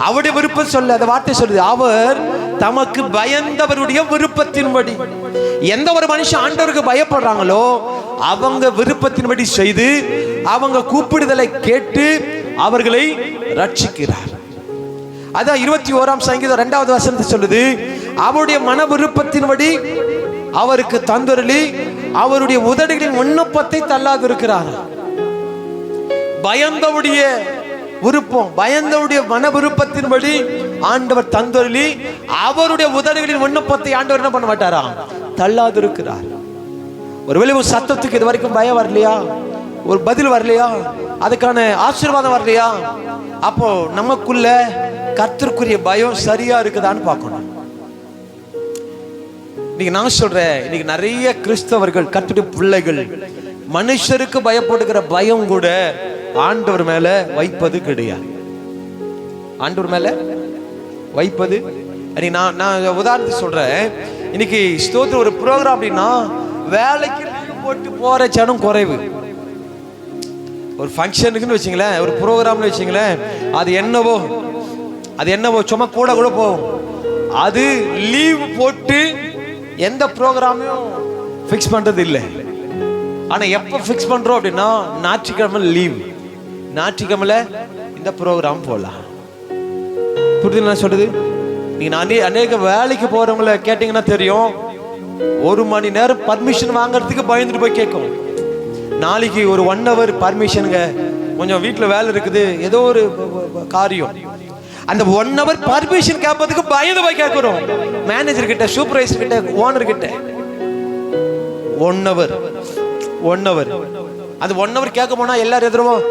அவருடைய விருப்பம் சொல்ல அந்த வார்த்தை சொல்லுது, அவர் தமக்கு பயந்தவருடைய விருப்பத்தின்படி. எந்த ஒரு மனுஷன் ஆண்டவருக்கு பயப்படுறாங்களோ அவங்க விருப்பத்தின்படி செய்து அவங்க கூப்பிடுதலை கேட்டு அவர்களை ரட்சிக்கிறார். அதான் 21ஆம் சங்கீதம் 2வது வசனத்தை சொல்லுது, அவருடைய மன விருப்பத்தின்படி அவருக்கு தந்தருளி அவருடைய உதடுகளின் விண்ணப்பத்தை தள்ளாது இருக்கிறார். பயந்தவுடைய விருப்பம், பயந்தவுடைய மன விருப்பத்தின்படி ஆண்டவர் தந்தருளி அவருடைய உதடுகளின் விண்ணப்பத்தை ஆண்டவர் என்ன பண்ண மாட்டாரா? தள்ளாது இருக்கிறார். ஒருவேளை ஒரு சத்தத்துக்கு இது வரைக்கும் பயம் வரலையா, ஒரு பதில் வரலையா, அதுக்கான ஆசீர்வாதம் வரலையா, அப்போ நமக்குள்ள கர்த்தருக்குரிய பயம் சரியா இருக்குதான்னு பார்க்கணும். இன்னைக்கு நான் சொல்றேன், இன்னைக்கு நிறைய கிறிஸ்தவர்கள் கர்த்தருடைய பிள்ளைகள் மனுஷருக்கு பயப்படுகிற பயம் கூட ஆண்டவர் மேல வைப்பது கிடையாது. ஆண்டவர் மேல வைப்பது நான் உதாரணத்துக்கு சொல்றேன். இன்னைக்கு ஸ்தோத்திர ஒரு ப்ரோக்ராம் அப்படின்னா வேலைக்கு போட்டு போற ஜனம் குறைவு. ஒரு ஃபங்க்ஷனுக்குன்னு வச்சுங்களேன், ஒரு ப்ரோக்ராம்னு வச்சுங்களேன், அது என்னவோ சும்மா கூட போகும். அது லீவ் போட்டு எந்த ப்ரோக்ராமையும் ஃபிக்ஸ் பண்றது இல்லை. ஆனா எப்ப ஃபிக்ஸ் பண்றோம் அப்படின்னா, ஞாயிற்றுக்கிழமை லீவ், ஞாயிற்றுக்கிழமையில இந்த ப்ரோக்ராம் போலாம். புரியுது நான் சொல்றது? நீங்க அநேக வேலைக்கு போறவங்கள கேட்டீங்கன்னா தெரியும், 1 மணி நேரம் பர்மிஷன் வாங்குறதுக்கு பயந்துட்டு போய் கேட்கும். நாளைக்கு ஒரு 1 hour பர்மிஷனுங்க, கொஞ்சம் வீட்டுல வேலை இருக்குது, ஏதோ ஒரு காரியம், அந்த 1 hour பர்மிஷன் கேட்பதுக்கு பயந்து போய் கேட்கிறோம். மேனேஜர் கிட்ட, சூப்பர்வைசர் கிட்ட, ஓனர் கிட்ட 1 hour அது 1 hour கேட்க போனா எல்லாரும் எதிர்வோம்,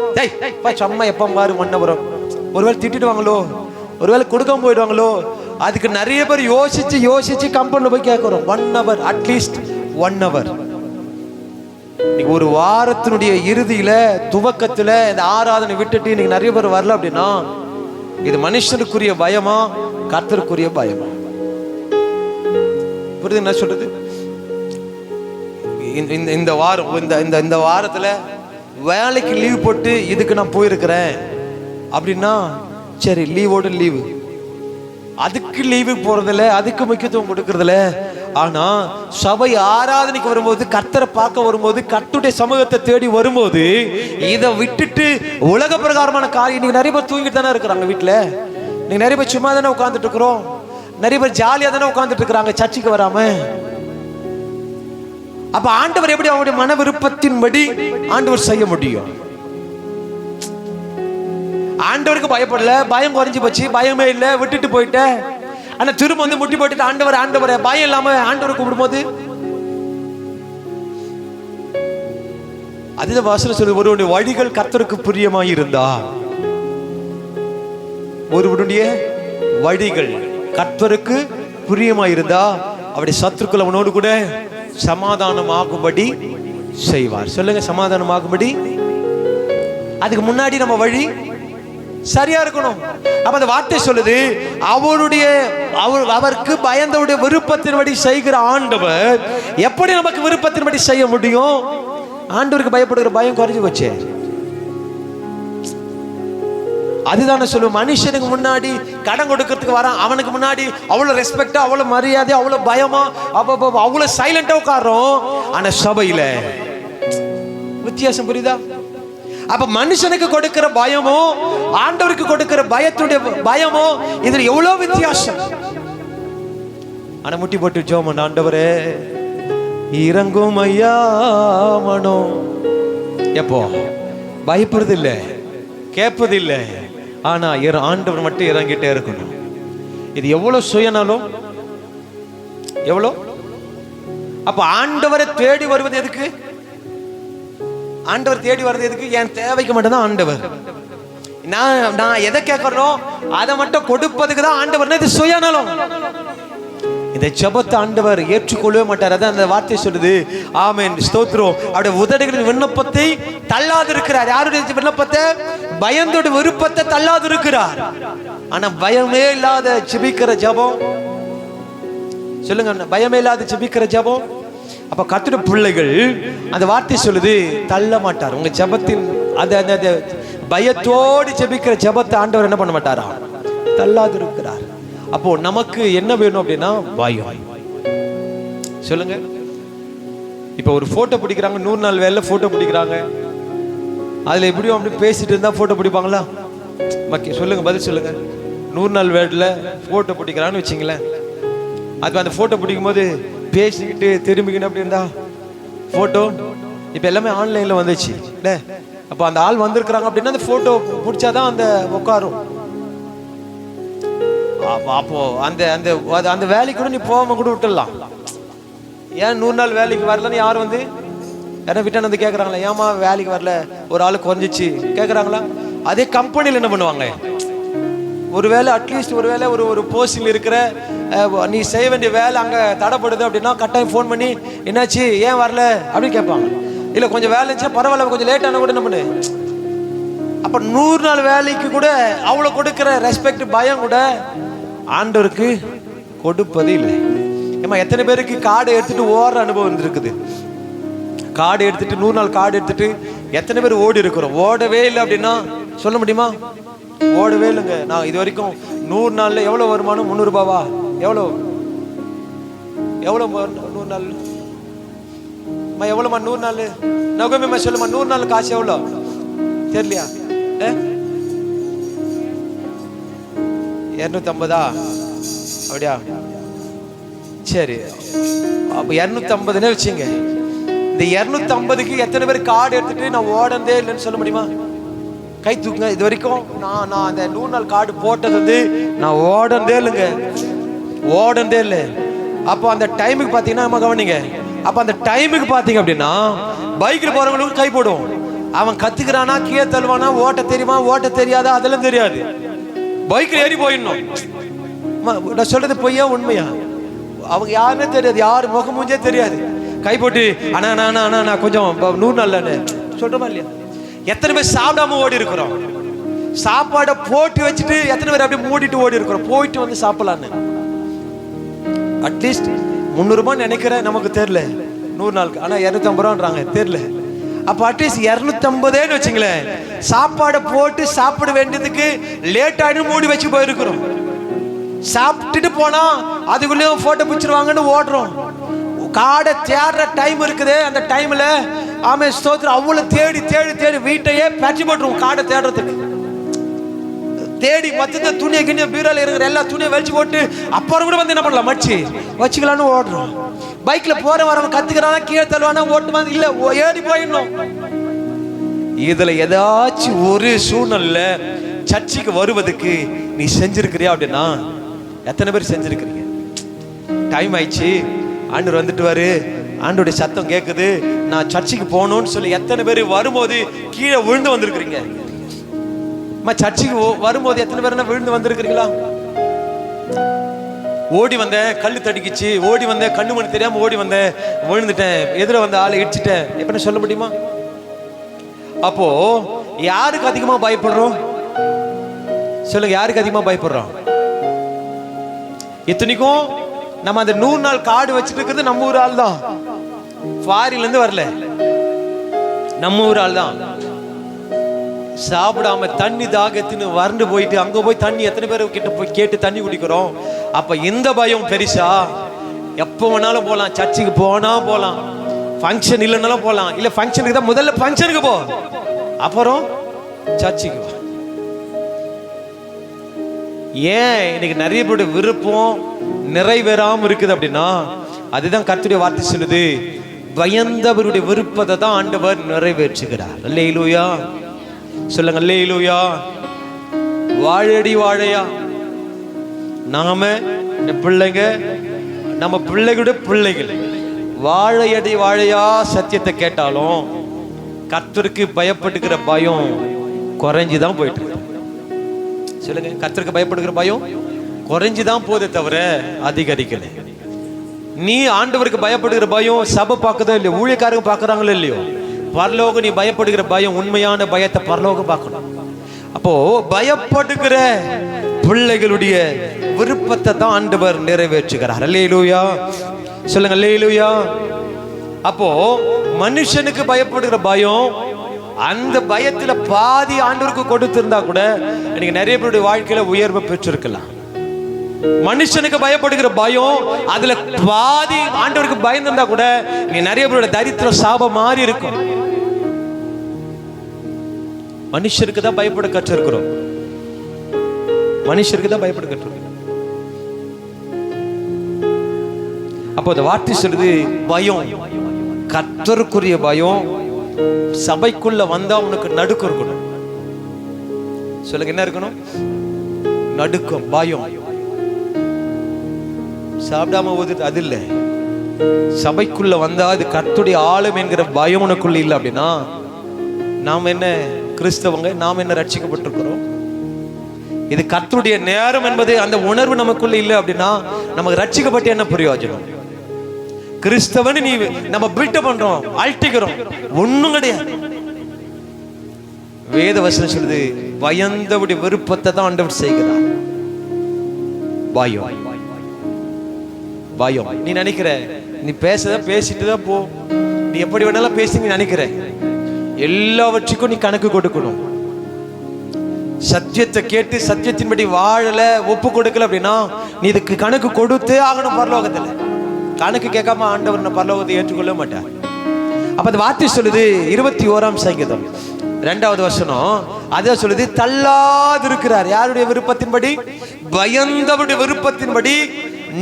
சும்மா எப்ப பாரு 1 hour. ஒருவேளை திட்டிடுவாங்களோ, ஒருவேளை கொடுக்காம போயிடுவாங்களோ, அதுக்கு நிறைய பேர் யோசிச்சு கம்பெனில போய் கேட்கிறோம். 1 hour, அட்லீஸ்ட் 1 hour. ஒரு வாரத்தினுடைய இறுதியில துவக்கத்துல இந்த ஆராதனை விட்டுட்டு இன்னைக்கு நிறைய பேர் வரல அப்படின்னா, இது மனுஷனுக்குரிய பயமா, கர்த்தருக்குரிய பயமா? புரியுது என்ன சொல்றது? இந்த வாரம், இந்த வாரத்துல வேலைக்கு லீவ் போட்டு இதுக்கு நான் போயிருக்கிறேன் அப்படின்னா, சரி லீவோட லீவு, அதுக்கு லீவு போறதில்ல, அதுக்கு முக்கியத்துவம் கொடுக்கறதில்ல. ஆனா சபை ஆராதனைக்கு வரும்போது, கர்த்தரை பார்க்க வரும்போது, கர்த்தருடைய சமூகத்தை தேடி வரும்போது, இதை விட்டுட்டு உலக பிரகாரமான காரியம். நீங்க நிறைய பேர் தூங்கிட்டு தானே இருக்கிறாங்க வீட்டுல, நீங்க நிறைய பேர் சும்மா தானே உட்கார்ந்துட்டு இருக்கிறோம், நிறைய பேர் ஜாலியா தானே உட்கார்ந்துட்டு இருக்கிறாங்க சர்ச்சுக்கு வராம. அப்ப ஆண்டவர் எப்படி அவருடைய மன விருப்பத்தின்படி ஆண்டவர் செய்ய முடியும்? ஆண்டவருக்கு பயப்படல, பயம் குறைஞ்சு போச்சு, பயமே இல்லை, விட்டுட்டு போயிட்ட. ஆனா திரும்ப வந்து முட்டி போட்டுட்டு ஆண்டவர் பயம் இல்லாம ஆண்டவரை கூப்பிடும்போது, அதுதான் வாசல் சொல்லுது, ஒருவனுடைய வழிகள் கர்த்தருக்கு பிரியமாய் இருந்தா, ஒருவனுடைய வழிகள் கர்த்தருக்கு பிரியமாய் இருந்தா, அவருடைய சத்துருக்கள் அவனோடு கூட சமாதானமாகும்படி செய்வார். சொல்லுங்க, சமாதானமாகும்படி. அதுக்கு முன்னாடி நம்ம வழி சரியா இருக்கணும். அப்ப அந்த வார்த்தை சொல்லுது, அவருக்கு பயந்தவுடைய விருப்பத்தின்படி செய்கிற ஆண்டவர் எப்படி நமக்கு விருப்பத்தின்படி செய்ய முடியும்? ஆண்டவருக்கு பயப்படுகிற பயம் குறைஞ்சு போச்சு. அதுதானே சொல்லுவோம், மனுஷனுக்கு முன்னாடி கடன் கொடுக்கறதுக்கு வரான், அவனுக்கு முன்னாடி அவ்வளவு ரெஸ்பெக்டா, அவ்வளவு மரியாதை, அவ்வளவு பயமா, அவ்வளவு சைலண்டா உட்காரோம். ஆனா சபையில வித்தியாசம் புரியுதா? அப்ப மனுஷனுக்கு கொடுக்கிற பயமோ, ஆண்டவருக்கு கொடுக்கிற பயத்துடைய பயமோ, இதுல எவ்வளவு வித்தியாசம். ஆனா முட்டி போட்டு ஜெபம், ஆண்டவரே இறங்கும் ஐயா மனோ. எப்போ பயப்படுறது இல்ல, கேட்பது இல்ல, ஆனா ஆண்டவர் மட்டும் இறங்கிட்டே இருக்கணும். இது எவ்வளவு சுயநலம், எவ்வளவு. அப்ப ஆண்டவரை தேடி வருவது எதுக்கு? ஆண்டவர் தேடி வர்றது எதுக்கு? என் தேவைக்கு மட்டும்தான் ஆண்டவர். நான் எதை கேட்கறோம் அதை மட்டும் கொடுப்பதுக்கு தான் ஆண்டவர். இது சுயநலம். இந்த ஜெபத்தை ஆண்டவர் ஏற்றுக்கொள்ளவே மாட்டார். அதான் அந்த வார்த்தை சொல்லுது, ஆமென், ஸ்தோத்திரம். அவருடைய உதடுகளின் விண்ணப்பத்தை தள்ளாது இருக்கிறார். யாருடைய விண்ணப்பத்தை? பயந்தோட விருப்பத்தை தள்ளாது இருக்கிறார். ஆனா பயமே இல்லாத ஜெபிக்கிற ஜெபம், சொல்லுங்க, பயமே இல்லாத ஜெபிக்கிற ஜெபம். அப்ப கர்த்தருடைய பிள்ளைகள் அந்த வார்த்தை சொல்லுது, தள்ள மாட்டார். உங்க ஜெபத்தின் அந்த பயத்தோடு ஜெபிக்கிற ஜெபத்தை ஆண்டவர் என்ன பண்ண மாட்டாரா? தள்ளாது இருக்கிறார். அப்போ நமக்கு என்ன வேணும் அப்படின்னா பயம். சொல்லுங்க, இப்ப ஒரு போட்டோ பிடிக்கிறாங்க, 100 நாள் வேலை போட்டோ பிடிக்கிறாங்க, அதுல எப்படியும் அப்படி பேசிட்டு இருந்தா போட்டோ பிடிப்பாங்களா? சொல்லுங்க, பதில் சொல்லுங்க. 100 நாள் வேலையில போட்டோ பிடிக்கிறான்னு வச்சுங்களேன், அது அந்த போட்டோ பிடிக்கும் போது பேசிக்கிட்டு திரும்பிக்கிட்டு அப்படி இருந்தா போட்டோ. இப்ப எல்லாமே ஆன்லைன்ல வந்துச்சு. அப்ப அந்த ஆள் வந்திருக்கிறாங்க அப்படின்னா அந்த போட்டோ பிடிச்சாதான் அந்த உட்காரும். அப்போ அந்த அந்த அந்த வேலைக்கு கூட நீ போகாம கூட விட்டுடலாம். ஏன் 100 நாள் வேலைக்கு வரலன்னு யாரும் வந்து யாரும் விட்டான்னு வந்து கேட்கறாங்களா? ஏமா வேலைக்கு வரல, ஒரு ஆளு குறைஞ்சிச்சு கேட்கறாங்களா? அதே கம்பெனியில் என்ன பண்ணுவாங்க, ஒருவேளை அட்லீஸ்ட் ஒருவேளை ஒரு போஸ்டில் இருக்கிற நீ செய்ய வேண்டிய வேலை அங்கே தடைப்படுது அப்படின்னா கட்டாயம் ஃபோன் பண்ணி என்னாச்சு, ஏன் வரல அப்படின்னு கேட்பாங்க. இல்லை கொஞ்சம் வேலை இருந்துச்சா பரவாயில்ல, கொஞ்சம் லேட்டான கூட என்ன பண்ணு. அப்போ 100 நாள் வேலைக்கு கூட அவ்வளோ கொடுக்குற ரெஸ்பெக்ட் பயம் கூட ஆண்டவருக்கு கொடுப்பது இல்லை. ஏமா எத்தனை பேருக்கு கார்டை எடுத்துட்டு ஓடுற அனுபவம் இருந்திருக்குது? கார்டு எடுத்துட்டு 100 நாள் கார்டு எடுத்துட்டு எத்தனை பேர் ஓடி இருக்கிறோம்? ஓடவே இல்லை அப்படின்னா சொல்ல முடியுமா? ஓடவே இல்லைங்க. நான் இது வரைக்கும் 100 நாள்ல எவ்வளவு வருமானம்? 300 ரூபாவா? எவ்வளவு 100 நாள் எவ்வளவுமா? 100 நாள் நகமே சொல்லுமா? 100 நாள் காசு எவ்வளோ தெரியலையா? 250 அப்படியா? சரி, அப்ப 250 வச்சுங்க. இந்த 250க்கு எத்தனை பேர் கார்டு எடுத்துட்டு நான் ஓடந்தே இல்லைன்னு சொல்ல முடியுமா? கை தூக்குங்க. இது வரைக்கும் நான் அந்த 100 நாள் கார்டு போட்டது வந்து நான் ஓடந்தே இல்லைங்க, ஓடந்தே இல்லை. அப்போ அந்த டைமுக்கு பார்த்தீங்கன்னா நம்ம கவனிங்க. அப்போ அந்த டைமுக்கு பார்த்தீங்க அப்படின்னா பைக்கில் போறவங்களுக்கு கை போடும். அவன் கத்துக்கிறானா, கீழே தள்ளுவானா, ஓட்ட தெரியுமா, ஓட்ட தெரியாதா, அதெல்லாம் தெரியாது. பைக்கில் ஏறி போயிடணும். நான் சொல்றது பொய்யா உண்மையா? அவங்க யாருமே தெரியாது, யாரு முகம் மூஞ்சே தெரியாது. கை போட்டு அண்ணா அண்ணா அண்ணா நான் கொஞ்சம் 100 நாள் சொல்றோமா இல்லையா? எத்தனை பேர் சாப்பிடாம ஓடி இருக்கிறோம்? சாப்பாடை போட்டு வச்சுட்டு எத்தனை பேர் அப்படியே மூடிட்டு ஓடி இருக்கிறோம்? போயிட்டு வந்து சாப்பிடலான்னு. அட்லீஸ்ட் 300 ரூபாய் நினைக்கிறேன், நமக்கு தெரியல 100 நாளுக்கு. ஆனா 250 ரூபான்றாங்க, தெரியல. அப்ப அட்லீஸ்ட் 250 வச்சுங்களேன். சாப்பாடை போட்டு சாப்பிட வேண்டியதுக்கு லேட் ஆயிடும் மூடி வச்சு போயிருக்கிறோம். சாப்பிட்டுட்டு போனா அதுக்குள்ளேயும் போட்டோ பிடிச்சிருவாங்கன்னு ஓடுறோம். காடை தேடுற டைம் இருக்குது. அந்த டைம்ல ஆமே ஸ்தோத்திரம், அவ்வளவு தேடி தேடி தேடி வீட்டையே பற்றி போட்டுருவோம். காடை தேடுறதுக்கு தேடி மொத்தத்தை துணியை கிணிய பீரோல இருக்கிற எல்லா துணியை வெளிச்சு போட்டு அப்புறம் கூட வந்து என்ன பண்ணலாம், மச்சி வச்சுக்கலான்னு ஓடுறோம். பைக்ல போற வரவன் கத்துக்கிறானா, கீழே தள்ளுவானா, ஓட்டுவான் இல்ல, ஏறி போயிடணும். இதுல ஏதாச்சும் ஒரு சூழ்நிலை சர்ச்சுக்கு வருவதுக்கு நீ செஞ்சிருக்கிறியா அப்படின்னா எத்தனை பேர் செஞ்சிருக்கிறீங்க? டைம் ஆயிடுச்சு, ஆண்டவர் வந்துட்டுவாரு, ஆண்டோடைய சத்தம் கேட்குது, நான் சர்ச்சுக்கு போகணும்னு சொல்லி எத்தனை பேர் வரும்போது கீழே விழுந்து வந்திருக்கிறீங்க? சர்ச்சுக்கு வரும்போது எத்தனை பேர் விழுந்து வந்திருக்கிறீங்களா? ஓடி வந்தேன், கல்லு தடிக்குச்சு, ஓடி வந்தேன், கண்ணு மணி தெரியாம ஓடி வந்தேன், விழுந்துட்டேன், எதிர வந்த ஆளை இடிச்சிட்டேன், எப்படின்னு சொல்ல முடியுமா? அப்போ யாருக்கு அதிகமா பயப்படுறோம் சொல்லுங்க? யாருக்கு அதிகமா பயப்படுறோம்? இத்தனைக்கும் நம்ம அந்த 100 நாள் கார்டு வச்சுட்டு இருக்கிறது நம்ம ஊர் ஆள் தான், ஃபாரின்ல இருந்து வரல, நம்ம ஊர் ஆள் தான். சாப்பிடாம தண்ணி தாகத்துன்னு வறண்டு போயிட்டு அங்க போய் தண்ணி எத்தனை பேர் கிட்ட போய் கேட்டு தண்ணி குடிக்கிறோம். அப்ப இந்த பயம் பெருசா? எப்போ வேணாலும் போலாம், சர்ச்சுக்கு போனா போலாம், ஃபங்க்ஷன் இல்லைன்னாலும் போலாம். இல்ல ஃபங்க்ஷனுக்கு தான் முதல்ல ஃபங்க்ஷனுக்கு போ, அப்புறம் சர்ச்சுக்கு வா. ஏன் இன்னைக்கு நிறைய பேருடைய விருப்பம் நிறைவேறாம இருக்குது அப்படின்னா அதுதான் கர்த்தருடைய வார்த்தை சொல்லுது, பயந்தவருடைய விருப்பத்தை தான் ஆண்டவர் நிறைவேற்றுகிறார். அல்லேலூயா சொல்லுங்க, அல்லேலூயா. வாழடி வாழையா நாம பிள்ளைங்க, நம்ம பிள்ளைகளுடைய பிள்ளைகள் வாழையடி வாழையா சத்தியத்தை கேட்டாலும் கர்த்தருக்கு பயப்படுகிற பயம் குறைஞ்சுதான் போயிட்டு இருக்கு. சொல்லுங்க, கர்த்தருக்கு பயப்படுகிற பயம் குறைஞ்சுதான் போதே தவிர அதிகரிக்கல. நீ ஆண்டவருக்கு பயப்படுகிற பயம் சபை பார்க்கதோ இல்லையோ, ஊழியக்காரங்க பார்க்கறாங்களோ இல்லையோ, பரலோகம் நீ பயப்படுகிற பயம், உண்மையான பயத்தை பரலோகம் பார்க்கணும். அப்போ பயப்படுகிற பிள்ளைகளுடைய விருப்பத்தை தான் ஆண்டவர் நிறைவேற்றுகிறார். அல்லேலூயா சொல்லுங்க, அல்லேலூயா. அப்போ மனுஷனுக்கு பயப்படுகிற பயம், அந்த பயத்துல பாதி ஆண்டவருக்கு கொடுத்திருந்தா கூட இன்னைக்கு நிறைய பேருடைய வாழ்க்கையில உயர்வை பெற்றிருக்கலாம். மனுஷனுக்கு பயப்படுகிற பயம், அதுல பாதி ஆண்டவருக்கு பயந்திருந்தா கூட நீ நிறைய பேரோட தரித்திர சாபம் மாறி இருக்கும். மனுஷருக்கு தான் பயப்பட கற்றிருக்கிறோம், மனுஷருக்கு தான் பயப்பட கற்றிருக்கிறோம். அப்போ அந்த வார்த்தை சொல்லுது, பயம், கர்த்தருக்குரிய பயம். சபைக்குள்ள வந்தா உனக்கு நடுக்கம் இருக்கணும். சொல்லுங்க, என்ன இருக்கணும்? நடுக்கம், பயம். சாப்பிடாம ஓதுது அது இல்ல. சபைக்குள்ள வந்தா அது கர்த்தருடைய ஆளும் என்கிற பயம் உனக்குள்ள இல்லை அப்படின்னா நாம் என்ன கிறிஸ்தவங்க, நாம் என்ன ரட்சிக்கப்பட்டிருக்கிறோம்? இது கர்த்தருடைய நேரம் என்பது அந்த உணர்வு நமக்குள்ள இல்லை அப்படின்னா நமக்கு ரட்சிக்கப்பட்டு என்ன பிரயோஜனம்? கிறிஸ்தவன் நீ நம்ம பில்ட் பண்றோம், அழட்டிக்கிறோம், ஒண்ணும் கிடையாது. வேத வசனம் சொல்லுது, பயந்தவுடைய விருப்பத்தை தான் ஆண்டவர் செய்கிறார். பயம், பயம். நீ நினைக்கிற நீ பேசிட்டு தான் போ, நீ எப்படி வேணாலும் பேசி நினைக்கிற, எல்லாவற்றுக்கும் நீ கணக்கு கொடுக்கணும். சத்தியத்தை கேட்டு சத்தியத்தின்படி வாழல, ஒப்பு கொடுக்கல அப்படின்னா நீ இதுக்கு கணக்கு கொடுத்தே ஆகணும் பரலோகத்துல. கணக்கு கேட்காம ஆண்டவர் பரலோகத்தை ஏற்றுக்கொள்ள மாட்டார். அப்ப அந்த வார்த்தை சொல்லுது 21ஆம் சங்கீதம் 2வது வசனம், அதான் சொல்லுது, தள்ளாது இருக்கிறார். யாருடைய விருப்பத்தின்படி? பயந்தவருடைய விருப்பத்தின்படி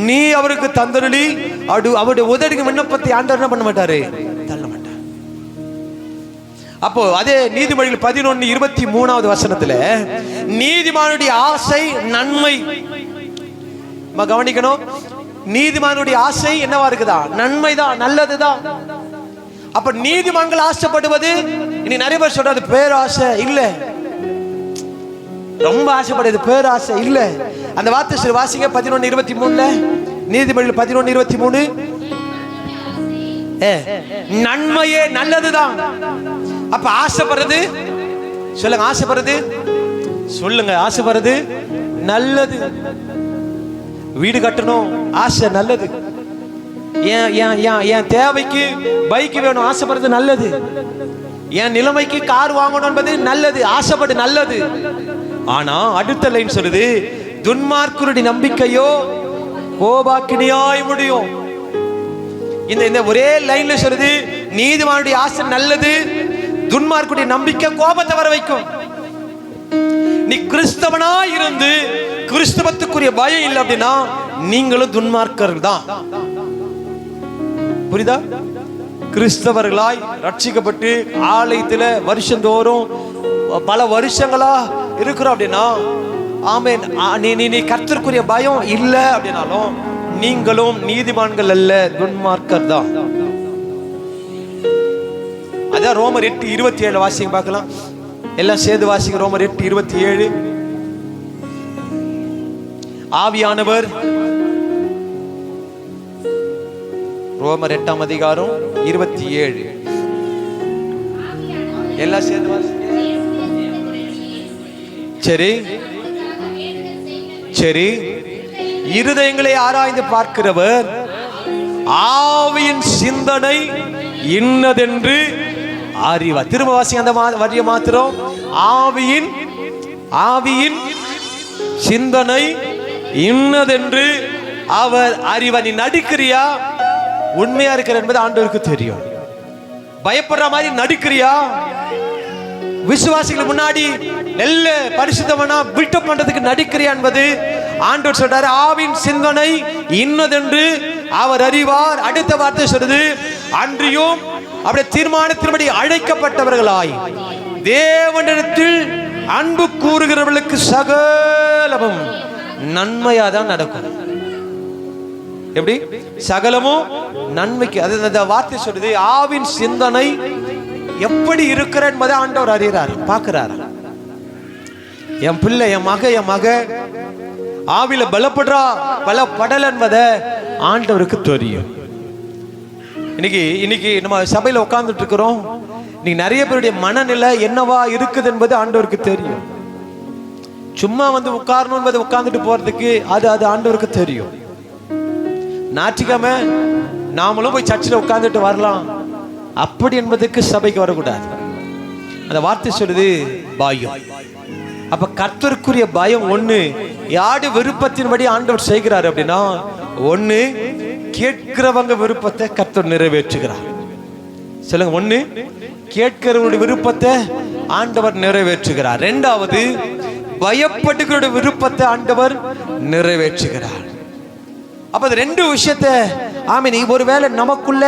நீ அவருக்கு தந்தருளி அவருடைய உதவிக்கு விண்ணப்பத்தை ஆண்டவர் என்ன பண்ண மாட்டாரு? தள்ள மாட்டார். அப்போ அதே நீதிமொழிகள் 11:23வது வசனத்துல நீதிமானுடைய ஆசை நன்மை. கவனிக்கணும், நீதிமானுடைய ஆசை என்னவா இருக்குதா? நன்மைதான், நல்லதுதான். அப்ப நீதிமான்கள் ஆசைப்படுவது, இனி நிறைய பேர் சொல்றது பேராசை இல்ல, ரொம்ப ஆசைப்படுது பேராசை இல்ல. அந்த வார்த்தை சொல்லி வாசிங்க 11:23, நீதிமொழிகள் 11:23. நன்மையே நல்லதுதான். அப்ப ஆசைப்படுறது சொல்லுங்க, ஆசைப்படுறது சொல்லுங்க, ஆசைப்படுறது நல்லது. வீடு கட்டணும் ஆசை நல்லது. என் தேவைக்கு பைக் வேணும் ஆசைப்படுறது நல்லது. என் நிலைமைக்கு கார் வாங்கணும் என்பது நல்லது, ஆசைப்படு நல்லது. ஆனா அடுத்த லைன் சொல்லுது, துன்மார்க்கருடைய நம்பிக்கையோ கோபாக்கினியாய் முடியும். இந்த ஒரே லைன்ல சொல்லுது, நீதிமானுடைய ஆசை நல்லது, துன்மார்க்கருடைய நம்பிக்கை கோபத்தை வர வைக்கும். நீ கிறிஸ்தவனா இருந்து கிறிஸ்தவத்துக்குரிய பயம் இல்லை அப்படின்னா நீங்களும் துன்மார்க்கர்கள் தான். புரியுதா? கிறிஸ்தவர்களாய் ரட்சிக்கப்பட்டு ஆலயத்தில் வருஷந்தோறும் பல வருஷங்களா இருக்கிறோம் அப்படின்னா, ஆமென், நீ கர்த்தருக்குரிய பயம் இல்லை அப்படின்னாலும் நீங்களும் நீதிமான்கள் அல்ல, துன்மார்க்கர் தான். அதான் ரோமர் 8:27 வாசிங்க பார்க்கலாம். எல்லாம் சேர்ந்து வாசிங்க. ரோமர் 8:27. ஆவியானவர், ரோமர் 8ஆம் அதிகாரம் 27. எல்லாம் சேர்ந்து வாசிங்க. சரி சரி. இருதயங்களை ஆராய்ந்து பார்க்கிறவர் ஆவியின் சிந்தனை இன்னதென்று அறிவார். திரும்ப வாசிங்க அந்த வரிய மாத்திரம். ஆவியின் சிந்தனை இன்னதென்று அவர் அறிவார். நீ நடிக்கிறியா, உண்மையா இருக்கிற என்பது ஆண்டவருக்கு தெரியும். பயப்படுற மாதிரி நடிக்கிறியா, விசுவாசிகள் முன்னாடி நல்ல பரிசுத்தவனா பில்டப் பண்றதுக்கு நடிக்கிறியா என்பது ஆண்டவர் சொல்றாரு. ஆவின் சிந்தனை இன்னதென்று அவர் அறிவார். அடுத்த வார்த்தை சொல்றது, அன்றியும் அப்படியே தீர்மானத்தின்படி அழைக்கப்பட்டவர்களாய் தேவனிடத்தில் அன்பு கூறுகிறவர்களுக்கு சகலமும் நன்மையாதான் நடக்கும். எப்படி? சகலமும் நன்மைக்கு. அது வார்த்தை சொல்றது, ஆவின் சிந்தனை எப்படி இருக்கிற என்பதை ஆண்டவர் அறிகிறார், பார்க்கிறார். என் பிள்ளை, என் மக ஆவில பலப்படுறா பலப்படல் என்பதை ஆண்டவருக்கு தெரியும். இன்னைக்கு நம்ம சபையில உட்கார்ந்துட்டு இருக்கிறோம். இன்னைக்கு நிறைய பேருடைய மனநிலை என்னவா இருக்குது என்பது ஆண்டவருக்கு தெரியும். சும்மா உட்காரணும் என்பதை உட்கார்ந்துட்டு போறதுக்கு அது ஆண்டவருக்கு தெரியும். ஞாயிற்றுக்கிழமை நாமளும் போய் சர்ச்சில் உட்கார்ந்துட்டு வரலாம் அப்படி என்பதற்கு சபைக்கு வரக்கூடாது. அந்த வார்த்தை சொல்லுது பயம். அப்ப கர்த்தருக்குரிய பயம் ஒண்ணு, யாரு விருப்பத்தின்படி ஆண்டவர் செய்கிறார் அப்படின்னா, ஒண்ணு கேட்கிறவங்க விருப்பத்தை கர்த்தர் நிறைவேற்றுகிறார். சொல்லுங்க, ஒண்ணு கேட்கிறவருடைய விருப்பத்தை ஆண்டவர் நிறைவேற்றுகிறார். இரண்டாவது பயப்படுகிற விருப்பத்தை ஆண்டவர் நிறைவேற்றுகிறார். அப்ப அது ரெண்டு விஷயத்த ஆமீன். ஒருவேளை நமக்குள்ள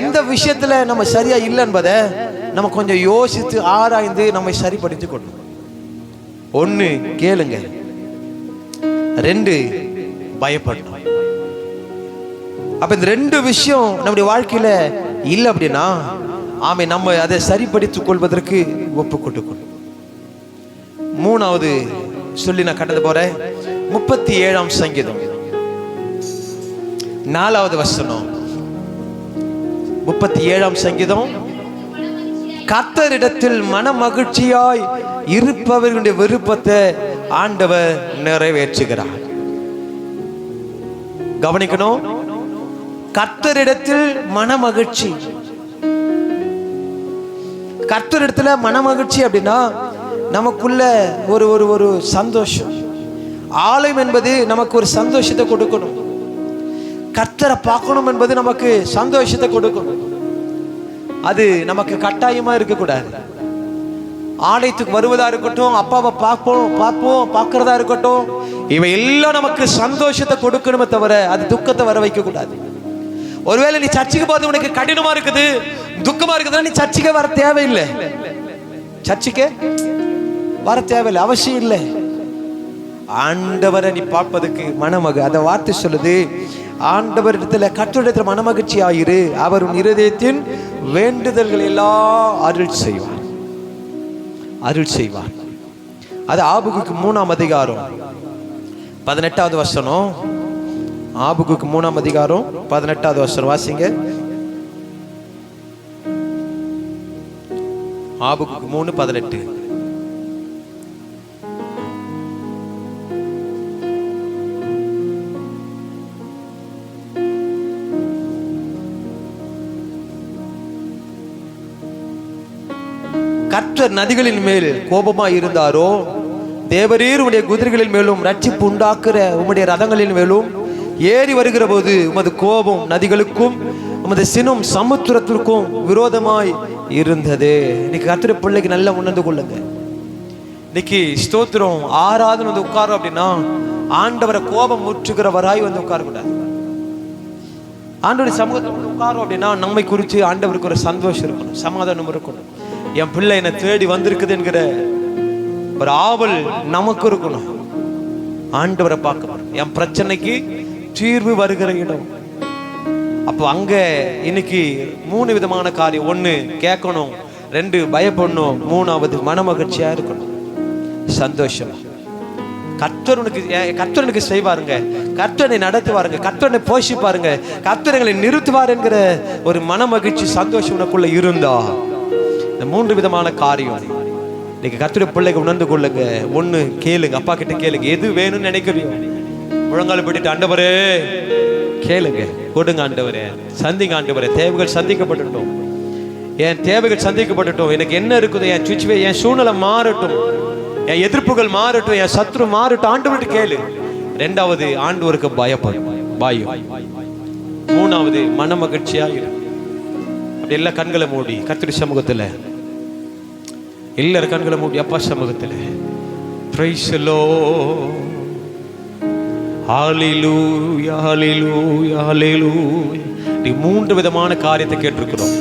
எந்த விஷயத்துல நம்ம சரியா இல்லை என்பதை நம்ம கொஞ்சம் யோசித்து ஆராய்ந்து நம்மை சரிப்படுத்திக் கொள்ளணும். ஒண்ணு கேளுங்க, ரெண்டு பயப்படணும். அப்ப இந்த ரெண்டு விஷயம் நம்முடைய வாழ்க்கையில இல்லை அப்படின்னா ஆமீன், நம்ம அதை சரிப்படுத்திக் கொள்வதற்கு ஒப்பு கொடுக்கணும். மூணாவது சொல்லி நான் கடந்து போறேன். 37ஆம் சங்கீதம் 4வது வசனம். 37ஆம் சங்கீதம், கர்த்தரிடத்தில் மன மகிழ்ச்சியாய் இருப்பவர்களுடைய விருப்பத்தை ஆண்டவர் நிறைவேற்றுகிறார். கவனிக்கணும், கர்த்தரிடத்தில் மன மகிழ்ச்சி. கர்த்தரிடத்துல மனமகிழ்ச்சி அப்படின்னா நமக்குள்ள ஒரு ஒரு ஒரு சந்தோஷம். ஆலயம் என்பது நமக்கு ஒரு சந்தோஷத்தை கொடுக்கணும். கர்த்தரை பார்க்கணும் என்பது நமக்கு சந்தோஷத்தை கொடுக்கணும். அது நமக்கு கட்டாயமா இருக்கக்கூடாது. ஆலயத்துக்கு வருவதா இருக்கட்டும், அப்பாவை பார்க்கிறதா இருக்கட்டும், இவை எல்லாம் நமக்கு சந்தோஷத்தை கொடுக்கணுமே தவிர அது துக்கத்தை வர வைக்க கூடாது. ஒருவேளை நீ சர்ச்சுக்கு போறது உனக்கு கடினமா இருக்குது, துக்கமா இருக்குதுன்னா நீ சர்ச்சுக்கே வர தேவையில்லை. சர்ச்சுக்கே வர தேவையில்லை, அவசியம் இல்லை. ஆண்டவரை நீ பார்ப்பதற்கு அந்த வார்த்தை சொல்லுது, ஆண்டவரிடத்துல கர்த்தரிடத்துல மனமகிழ்ச்சி ஆயிரு, அவர் உன் இருதயத்தின் வேண்டுதல்கள் எல்லாம் அருள் செய்வார். அது ஆபகுக்கு 3ஆம் அதிகாரம் 18வது வசனம். ஆபகுக்கு 3ஆம் அதிகாரம் 18வது வசனம் வாசிங்க. ஆபகுக்கு 3:18. கர்த்தர் நதிகளின் மேல் கோபமாய் இருந்தாரோ, தேவரீர் உம்முடைய குதிரைகளின் மேலும் ரட்சிப்பு உண்டாக்குற உம்முடைய ரதங்களின் மேலும் ஏறி வருகிற போது உமது கோபம் நதிகளுக்கும் உமது சினம் சமுத்திரத்திற்கும் விரோதமாய் இருந்தது. இன்னைக்கு கர்த்தருடைய பிள்ளைக்கு நல்லா உணர்ந்து கொள்ளுங்க. இன்னைக்கு ஸ்தோத்திரம் ஆராதனை வந்து உட்காரோம் அப்படின்னா ஆண்டவரை கோபம் முற்றுகிறவராய் வந்து உட்காரக்கூடாது. ஆண்டவருடைய சமூகத்தில் வந்து உட்காரோம் அப்படின்னா நம்மை குறித்து ஆண்டவருக்கு ஒரு சந்தோஷம் இருக்கணும், சமாதானம் இருக்கணும். என் பிள்ளை என்னை தேடி வந்திருக்குது என்கிற ஒரு ஆவல் நமக்கு இருக்கணும். ஆண்டவரை பார்க்கணும். என் பிரச்சனைக்கு தீர்வு வருகிற இடம். அப்போ அங்க இன்னைக்கு 3 விதமான காரியம். 1 கேட்கணும், 2 பயப்படணும், 3வது மனமகிழ்ச்சியா இருக்கணும், சந்தோஷம். கர்த்தருக்கு செய்வாருங்க, கர்த்தரை நடத்துவாருங்க, கர்த்தரை போஷிப்பாருங்க, கர்த்தரை நிறுத்துவார் என்கிற ஒரு மனமகிழ்ச்சி சந்தோஷம் உனக்குள்ள இருந்தா இந்த 3 விதமான காரியம் இன்னைக்கு கர்த்தருடைய பிள்ளைக்கு உணர்ந்து கொள்ளுங்க. 1 கேளுங்க, அப்பா கிட்ட கேளுங்க, எது வேணும்னு நினைக்கிறீங்க. முழங்கால் போட்டுட்டு ஆண்டவரே கேளுங்க, கொடுங்க ஆண்டவரே, சந்திங்க ஆண்டவரே. தேவைகள் சந்திக்கப்பட்டுட்டோம், என் தேவைகள் சந்திக்கப்பட்டுட்டோம். எனக்கு என்ன இருக்குது, என் சூழ்நிலை மாறட்டும், என் எதிர்ப்புகள் மாறட்டும், என் சத்ரு மாறட்டும், ஆண்டவர்கிட்ட கேளு. 2வது ஆண்டவருக்கு பயம். 3வது மனமகிழ்ச்சியா இருக்கு. அப்படி எல்லா கண்களை மூடி கர்த்தருடைய சமூகத்துல, எல்லாரும் கண்களை மூடி அப்பா சமூகத்துல பிரைஸ் தி லார்ட், ஹalleluya ஹalleluya ஹalleluya. 3 விதமான காரியத்தை கேட்டிருக்கிறோம்.